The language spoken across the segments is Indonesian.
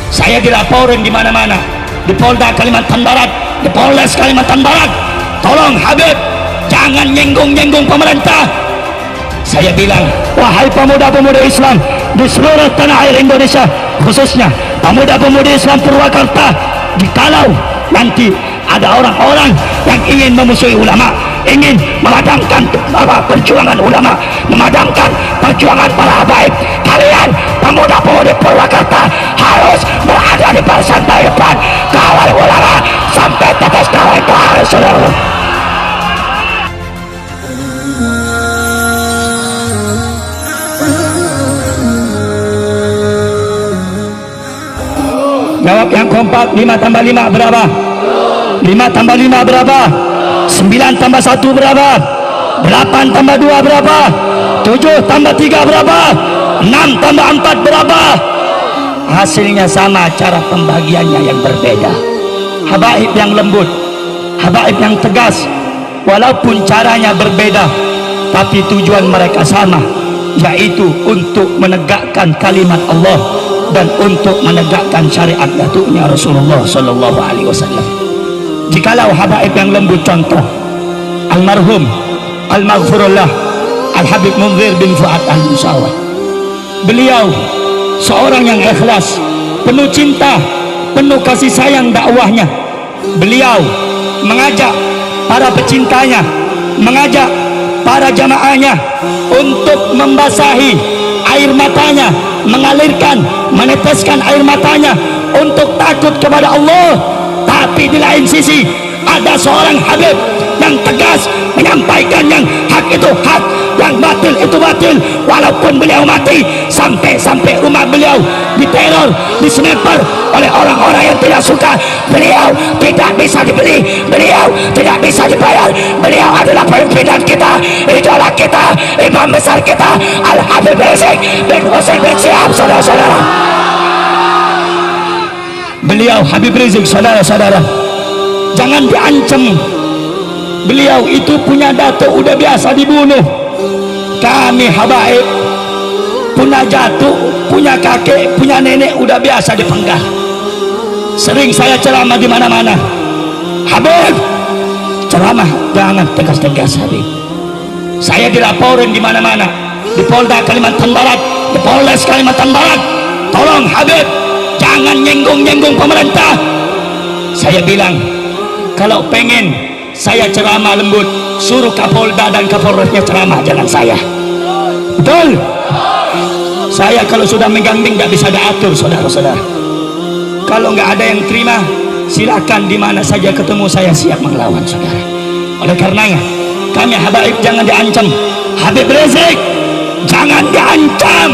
Saya dilaporin di mana-mana, di Polda Kalimantan Barat, di Polres Kalimantan Barat. Tolong Habib, jangan nyenggung-nyenggung pemerintah. Saya bilang, wahai pemuda-pemuda Islam di seluruh tanah air Indonesia, khususnya pemuda-pemuda Islam Purwakarta, jikalau nanti ada orang-orang yang ingin memusuhi ulama, ingin memadamkan perjuangan ulama, memadamkan perjuangan para habaib, kalian pemuda-pemudi Purwakarta harus berada di barisan depan kawal ulama sampai tetes kawal terakhir, saudara. Jawab yang kompak. 5 tambah 5 berapa? 5 tambah 5 berapa? 9 tambah 1 berapa? 8 tambah 2 berapa? 7 tambah 3 berapa? 6 tambah 4 berapa? Hasilnya sama, cara pembagiannya yang berbeda. Habaib yang lembut, habaib yang tegas, walaupun caranya berbeda, tapi tujuan mereka sama, yaitu untuk menegakkan kalimat Allah dan untuk menegakkan syariat datuknya Rasulullah Sallallahu Alaihi Wasallam. Jikalau habaib yang lembut, contoh almarhum al-maghfurullah Al-Habib Munzir bin Fuad Al-Musawa, beliau seorang yang ikhlas, penuh cinta, penuh kasih sayang dakwahnya. Beliau mengajak para pecintanya, mengajak para jamaahnya untuk membasahi air matanya, mengalirkan, meneteskan air matanya untuk takut kepada Allah. Tapi di lain sisi ada seorang habib yang tegas menyampaikan yang hak itu hak, yang batil itu batil, walaupun beliau mati. Sampai rumah beliau diteror, disniper oleh orang-orang yang tidak suka. Beliau tidak bisa dibeli, beliau tidak bisa dibayar. Beliau adalah pimpinan kita, idola kita, imam besar kita, Al-Habib Rizik bin Husain bin Syihab, saudara-saudara. Beliau Habib Rizik, saudara-saudara, jangan diancam. Beliau itu punya datuk udah biasa dibunuh. Kami habaib punya jatuh, punya kakek, punya nenek udah biasa dipenggal. Sering saya ceramah di mana-mana, Habib ceramah jangan tegas-tegas Habib. Saya dilaporin di mana-mana, di Polda Kalimantan Barat, di Polres Kalimantan Barat. Tolong Habib, jangan nyenggung-nyenggung pemerintah. Saya bilang, kalau pengen saya ceramah lembut, suruh Kapolda dan Kapolresnya ceramah, jangan saya. Betul? Saya kalau sudah menggambing nggak bisa diatur, saudara-saudara. Kalau nggak ada yang terima, silakan di mana saja ketemu, saya siap melawan, saudara. Oleh karenanya, kami habaib jangan diancam. Habib Rizik jangan diancam.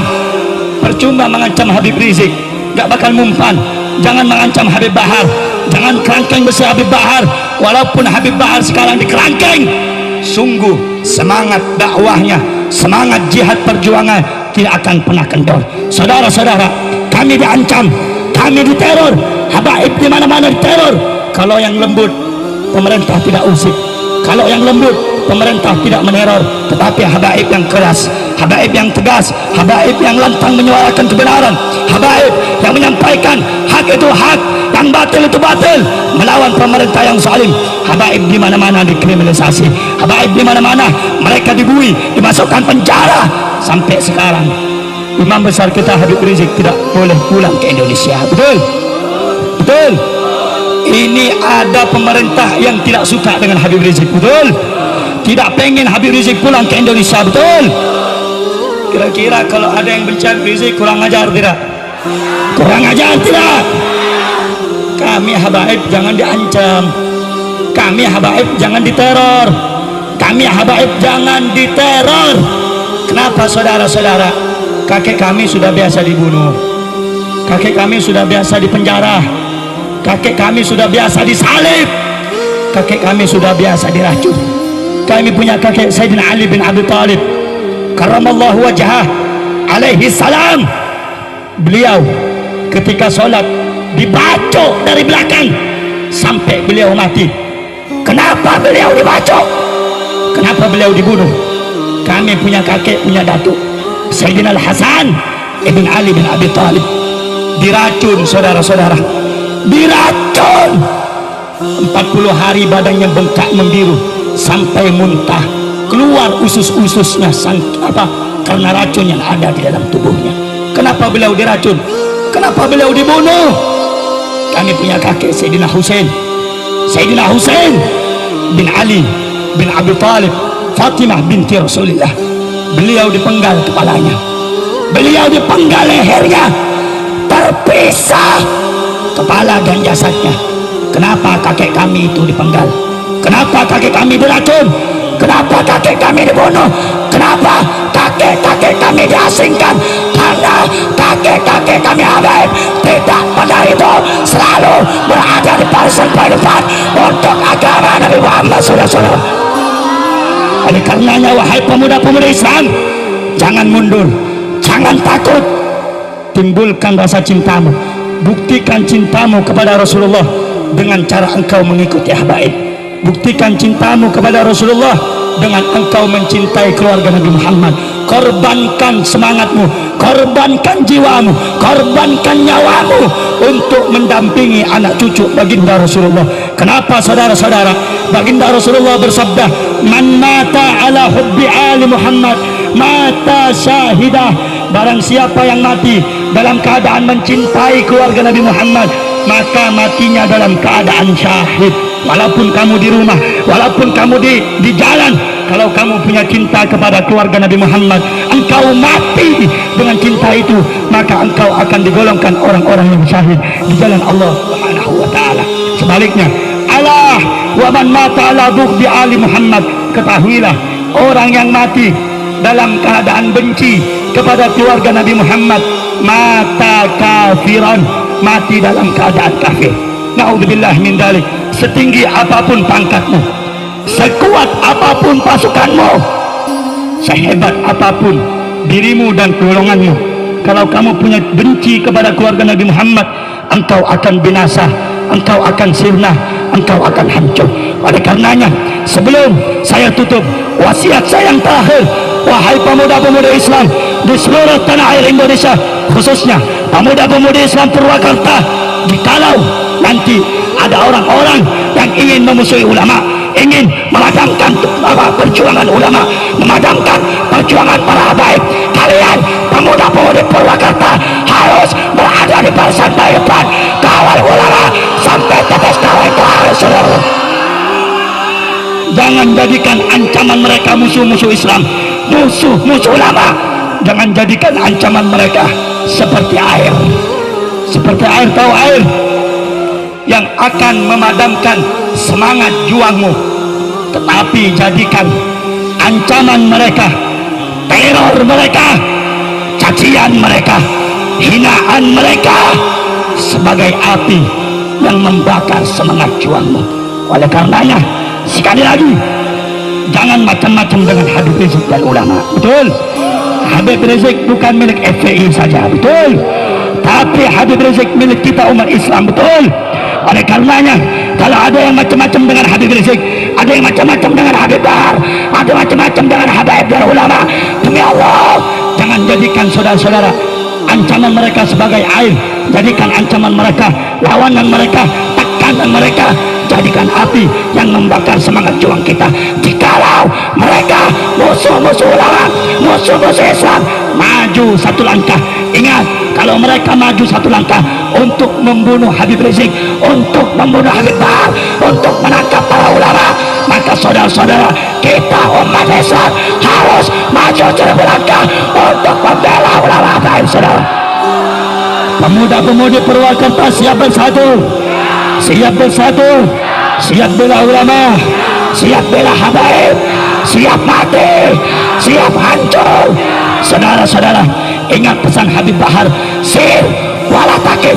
Percuma mengancam Habib Rizik, nggak bakal mumpan. Jangan mengancam Habib Bahar, jangan kerangkeng besar Habib Bahar. Walaupun Habib Bahar sekarang dikerangkeng, sungguh semangat dakwahnya, semangat jihad perjuangan tidak akan pernah kendor. Saudara-saudara, kami diancam, kami diteror, habaib di mana-mana diteror. Kalau yang lembut, pemerintah tidak usik. Kalau yang lembut, pemerintah tidak meneror. Tetapi habaib yang keras, habaib yang tegas, habaib yang lantang menyuarakan kebenaran, habaib yang menyampaikan hak itu hak, yang batil itu batil, melawan pemerintah yang zalim. Habaib di mana-mana dikriminalisasi, habaib di mana-mana mereka dibui, dimasukkan penjara. Sampai sekarang imam besar kita Habib Rizik tidak boleh pulang ke Indonesia. Betul? Betul? Ini ada pemerintah yang tidak suka dengan Habib Rizik. Betul? Tidak pengen Habib Rizik pulang ke Indonesia. Betul? Kira-kira kalau ada yang benci Habib Rizik, kurang ajar tidak? Kurang ajar tidak? Kami habaib jangan diancam, kami habaib jangan diteror, kami habaib jangan diteror. Kenapa, saudara-saudara? Kakek kami sudah biasa dibunuh, kakek kami sudah biasa dipenjara, kakek kami sudah biasa disalib, kakek kami sudah biasa diracun. Kami punya kakek Sayyidina Ali bin Abi Thalib karramallahu wajhah alaihi salam. Beliau ketika sholat dibacok dari belakang sampai beliau mati. Kenapa beliau dibacok? Kenapa beliau dibunuh? Kami punya kakek, punya datuk Sayyidina Al-Hasan ibn Ali bin Abi Thalib. diracun saudara-saudara, diracun. 40 hari badannya bengkak membiru sampai muntah, keluar usus-ususnya karena racun yang ada di dalam tubuhnya. Kenapa beliau diracun? Kenapa beliau dibunuh? Kami punya kakek Sayyidina Husain bin Ali bin Abi Talib, Fatimah binti Rasulullah. Beliau dipenggal kepalanya, beliau dipenggal lehernya, terpisah kepala dan jasadnya. Kenapa kakek kami itu dipenggal? Kenapa kakek kami diracun? Kenapa kakek kami dibunuh? Kenapa kakek-kakek kami diasingkan? Karena kakek-kakek kami habaib tidak pada itu selalu berada di barisan depan untuk agama Nabi Muhammad SAW. Oleh karenanya wahai pemuda-pemudi Islam, jangan mundur, jangan takut, timbulkan rasa cintamu, buktikan cintamu kepada Rasulullah dengan cara engkau mengikuti habaib. Buktikan cintamu kepada Rasulullah dengan engkau mencintai keluarga Nabi Muhammad. Korbankan semangatmu, korbankan jiwamu, korbankan nyawamu untuk mendampingi anak cucu baginda Rasulullah. Kenapa saudara-saudara? Baginda Rasulullah bersabda, man mata ala hubbi ali Muhammad mata syahidah. Barang siapa yang mati dalam keadaan mencintai keluarga Nabi Muhammad, maka matinya dalam keadaan syahid. Walaupun kamu di rumah, walaupun kamu di jalan, kalau kamu punya cinta kepada keluarga Nabi Muhammad, engkau mati dengan cinta itu, maka engkau akan digolongkan orang-orang yang syahid di jalan Allah Subhanahu wa taala. Sebaliknya, Allah wa man mata ala bughdi ali Muhammad, ketahuilah orang yang mati dalam keadaan benci kepada keluarga Nabi Muhammad, mata kafiran, mati dalam keadaan kafir. Na'udzubillah min dzalik. Setinggi apapun pangkatmu, sekuat apapun pasukanmu, sehebat apapun dirimu dan golonganmu, kalau kamu punya benci kepada keluarga Nabi Muhammad, engkau akan binasa, engkau akan sirna, engkau akan hancur. Oleh karenanya, sebelum saya tutup, wasiat saya yang terakhir, wahai pemuda-pemudi Islam di seluruh tanah air Indonesia, khususnya pemuda-pemudi Islam Purwakarta, jikalau nanti ada orang-orang yang ingin memusuhi ulama, ingin memadamkan perjuangan ulama, memadamkan perjuangan para habaib, kalian pemuda-pemudi Purwakarta harus berada di barisan depan, kawal ulama sampai tetes darah itu harus seluruh. Jangan jadikan ancaman mereka musuh-musuh Islam, musuh-musuh ulama. Jangan jadikan ancaman mereka seperti air. Seperti air, tahu air yang akan memadamkan semangat juangmu. Tetapi jadikan ancaman mereka, teror mereka, cacian mereka, hinaan mereka sebagai api yang membakar semangat juangmu. Oleh karenanya, sekali lagi, jangan macam-macam dengan Habib Rizik dan ulama. Betul, Habib Rizik bukan milik FPI saja, betul, tapi Habib Rizik milik kita umat Islam, betul. Oleh karenanya, kalau ada yang macam-macam dengan Habib Rizik, ada yang macam-macam dengan Habib Bahar, ada macam-macam dengan habaib dan ulama, demi Allah, jangan jadikan saudara-saudara ancaman mereka sebagai air. Jadikan ancaman mereka, lawanan mereka, tekanan mereka, jadikan api yang membakar semangat juang kita. Jikalau mereka musuh-musuh ulama, musuh-musuh Islam, maju satu langkah, ingat, kalau mereka maju satu langkah untuk membunuh Habib Rizik, untuk membunuh Habib Bahar, untuk menangkap para ulama, maka saudara-saudara kita umat Islam harus maju seribu langkah untuk membela ulama. Baik saudara, pemuda-pemudi Purwakarta siap bersatu, siap bersatu, siap bela ulama, siap bela habaib, siap mati, siap hancur. Saudara-saudara, ingat pesan Habib Bahar, sir wala takif,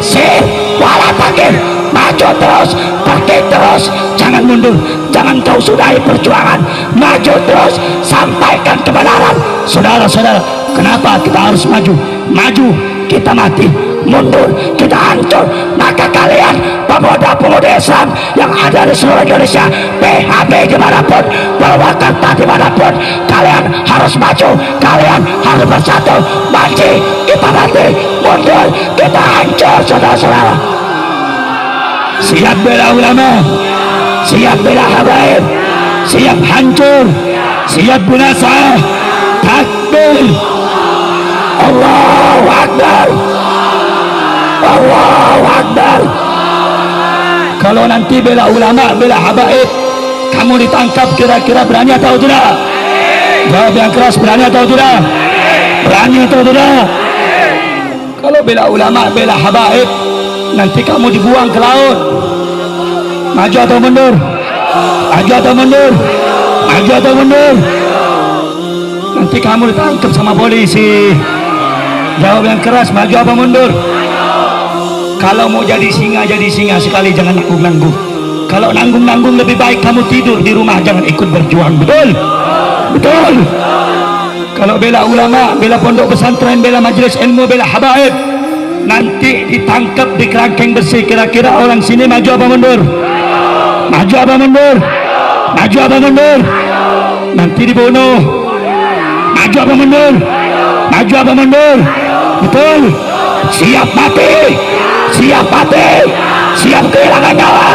sir wala takif, maju terus, pergi terus, jangan mundur, jangan kau sudahi perjuangan, maju terus, sampaikan kebenaran. Saudara-saudara, kenapa kita harus maju? Maju kita mati, mundur kita hancur. Maka kalian pemuda-pemudi Islam yang ada di seluruh Indonesia, PHB dimanapun, Purwakarta dimanapun, kalian harus maju, kalian harus bersatu. Mati kita mati, mundur, kita hancur saudara-saudara. Siap bela ulama, siap bela habaib, siap hancur, siap binasa. Takbir, Allahu Akbar, Allahu Akbar. Kalau nanti bela ulama, bela habaib, kamu ditangkap, kira-kira berani atau tidak? Jawab yang keras, berani atau tidak? Berani atau tidak? Kalau bela ulama, bela habaib, nanti kamu dibuang ke laut. Maju atau mundur? Maju atau mundur? Maju atau mundur? Nanti kamu ditangkap sama polisi. Jawab yang keras, maju apa mundur? Kalau mau jadi singa sekali, jangan nanggung-nanggung. Kalau nanggung-nanggung lebih baik kamu tidur di rumah, jangan ikut berjuang. Betul? Betul. Kalau bela ulama, bela pondok pesantren, bela majelis ilmu, bela habaib, nanti ditangkap di kerangkeng besi. Kira-kira orang sini maju apa mundur? Maju apa mundur? Maju apa mundur? Nanti dibunuh. Maju apa mundur? Maju apa mundur? Betul. Siap mati, siap mati, siap kehilangan nyawa.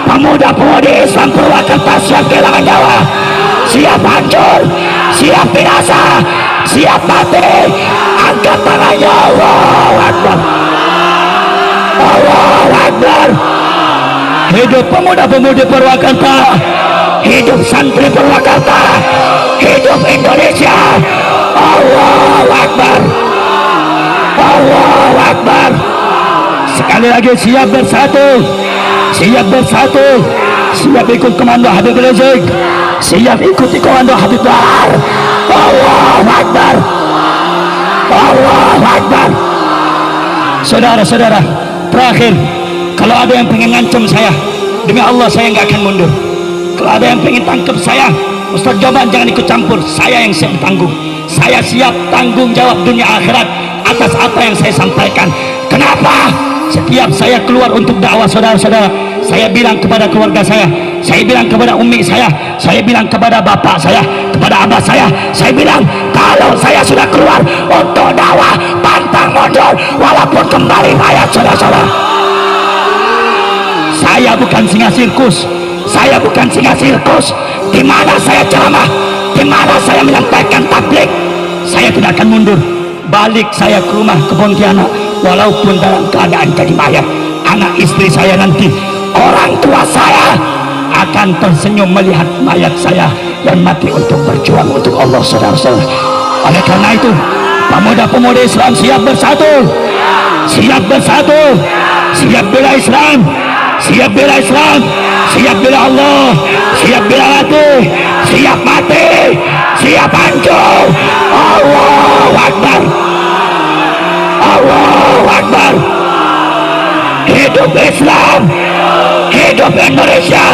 Pemuda-pemudi Islam Purwakarta siap kehilangan nyawa, siap hancur, siap binasa, siap mati. Angkat tangannya. Allahu Akbar, Allahu Akbar. Hidup pemuda-pemudi Purwakarta, hidup santri Purwakarta, hidup Indonesia. Allahu Akbar, Allahu Akbar. Sekali lagi, siap bersatu, siap bersatu, siap ikut komando Habib Rizik, siap ikuti komando Habib Bahar. Allahu Akbar, Allahu Akbar. Saudara-saudara, terakhir, kalau ada yang pengen ngancam saya, demi Allah saya nggak akan mundur. Kalau ada yang pengen tangkap saya, Ustaz Joban jangan ikut campur, saya yang siap tanggung. Saya siap tanggung jawab dunia akhirat atas apa yang saya sampaikan. Kenapa? Setiap saya keluar untuk dakwah, saudara-saudara, saya bilang kepada keluarga saya bilang kepada umi saya bilang kepada bapak saya, kepada abah saya bilang, kalau saya sudah keluar untuk dakwah, pantang mundur walaupun kembali mayat, saudara-saudara. Saya bukan singa sirkus, saya bukan singa sirkus. Di mana saya ceramah, di mana saya menyampaikan tablik, saya tidak akan mundur. Balik saya ke rumah ke Pontianak, walaupun dalam keadaan jadi mayat. Anak istri saya nanti, orang tua saya akan tersenyum melihat mayat saya yang mati untuk berjuang untuk Allah, saudara-saudara. Oleh karena itu, pemuda-pemudi Islam siap bersatu, siap bersatu, siap bela Islam, siap bela Islam, siap bela Allah, siap bela mati, siap mati, siap hancur. Allahu Akbar, Allahu Akbar. Hidup Islam, hidup Indonesia,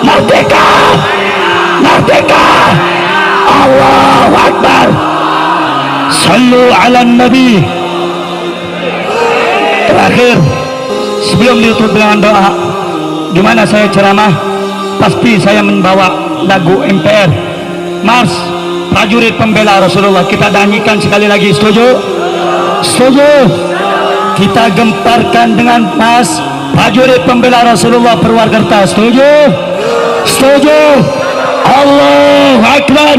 merdeka, merdeka. Allahu Akbar. Sallu ala Nabi. Terakhir, sebelum ditutup dengan doa, di mana saya ceramah, pasti saya membawa lagu MPR, Mars Prajurit Pembela Rasulullah. Kita nyanyikan sekali lagi, setuju? Setuju? Kita gemparkan dengan Mas Prajurit Pembela Rasulullah Purwakarta. Setuju? Setuju? Allahu Akbar.